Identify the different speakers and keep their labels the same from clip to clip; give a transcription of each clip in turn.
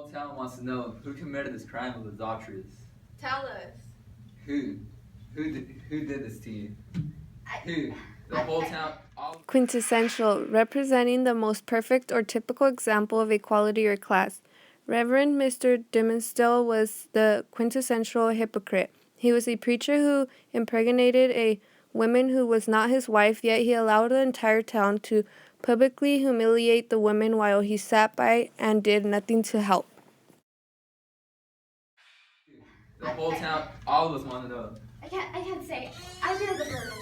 Speaker 1: whole town wants to know who committed this crime of adulteress.
Speaker 2: Tell us.
Speaker 1: Who? Who did this to you? Who? The whole town. All.
Speaker 3: Quintessential, representing the most perfect or typical example of equality or class. Reverend Mr. Dimmesdale was the quintessential hypocrite. He was a preacher who impregnated a woman who was not his wife, yet he allowed the entire town to publicly humiliate the woman while he sat by and did nothing to help.
Speaker 1: The whole town. All of us want to know.
Speaker 2: I can't say. I bear the burden.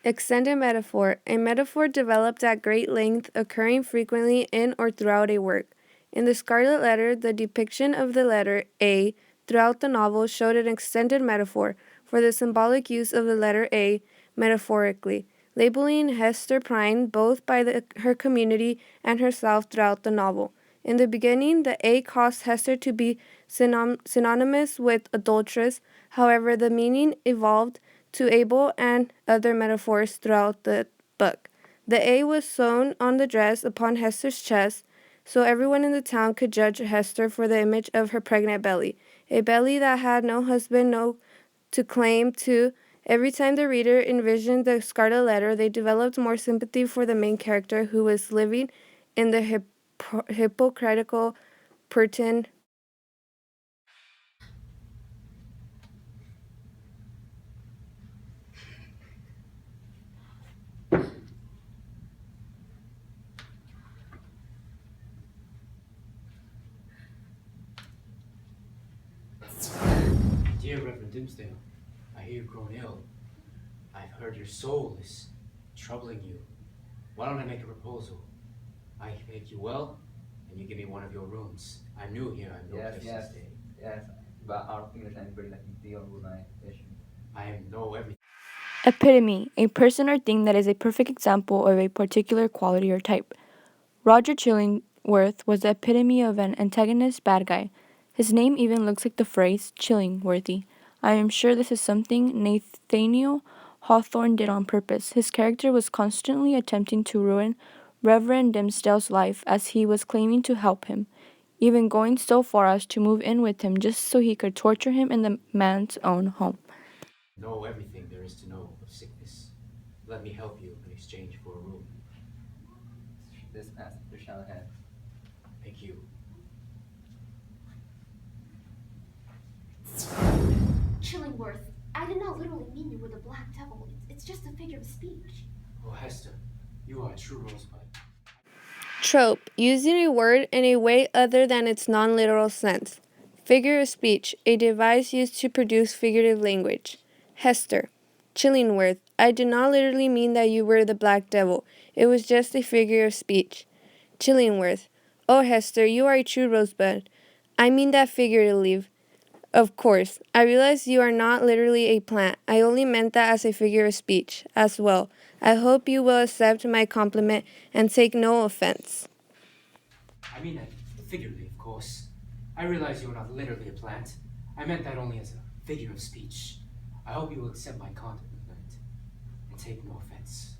Speaker 3: Extended metaphor, a metaphor developed at great length, occurring frequently in or throughout a work. In the Scarlet Letter, the depiction of the letter A throughout the novel showed an extended metaphor for the symbolic use of the letter A metaphorically, labeling Hester Prynne both by her community and herself throughout the novel. In the beginning, the A caused Hester to be synonymous with adulteress. However, the meaning evolved to Abel and other metaphors throughout the book. The A was sewn on the dress upon Hester's chest, so everyone in the town could judge Hester for the image of her pregnant belly, a belly that had no husband, no to claim to. Every time the reader envisioned the Scarlet Letter, they developed more sympathy for the main character who was living in the hypocritical Puritan.
Speaker 4: Dear Reverend Dimsdale, I hear you've grown ill. I've heard your soul is troubling you. Why don't I make a proposal? I make you well, and you give me one of your rooms. I'm new here, I have no place to stay.
Speaker 1: Yes. But our English language like deal with my issue.
Speaker 4: I know everything.
Speaker 5: Epitome, a person or thing that is a perfect example of a particular quality or type. Roger Chillingworth was the epitome of an antagonist bad guy. His name even looks like the phrase Chillingworthy. I am sure this is something Nathaniel Hawthorne did on purpose. His character was constantly attempting to ruin Reverend Dimsdale's life as he was claiming to help him, even going so far as to move in with him just so he could torture him in the man's own home.
Speaker 4: Know everything there is to know of sickness. Let me help you in exchange for a room.
Speaker 1: This master shall have.
Speaker 4: Thank you.
Speaker 2: Chillingworth, I did not literally mean you were the Black Devil. It's just a figure of speech.
Speaker 4: Oh, Hester, you are a true rosebud.
Speaker 3: Trope, using a word in a way other than its non-literal sense. Figure of speech, a device used to produce figurative language. Hester. Chillingworth, I did not literally mean that you were the Black Devil. It was just a figure of speech. Chillingworth. Oh, Hester, you are a true rosebud. I mean that figuratively. Of course. I realize you are not literally a plant. I only meant that as a figure of speech, as well. I hope you will accept my compliment and take no offense.
Speaker 4: I mean that figuratively, of course. I realize you are not literally a plant. I meant that only as a figure of speech. I hope you will accept my compliment and take no offense.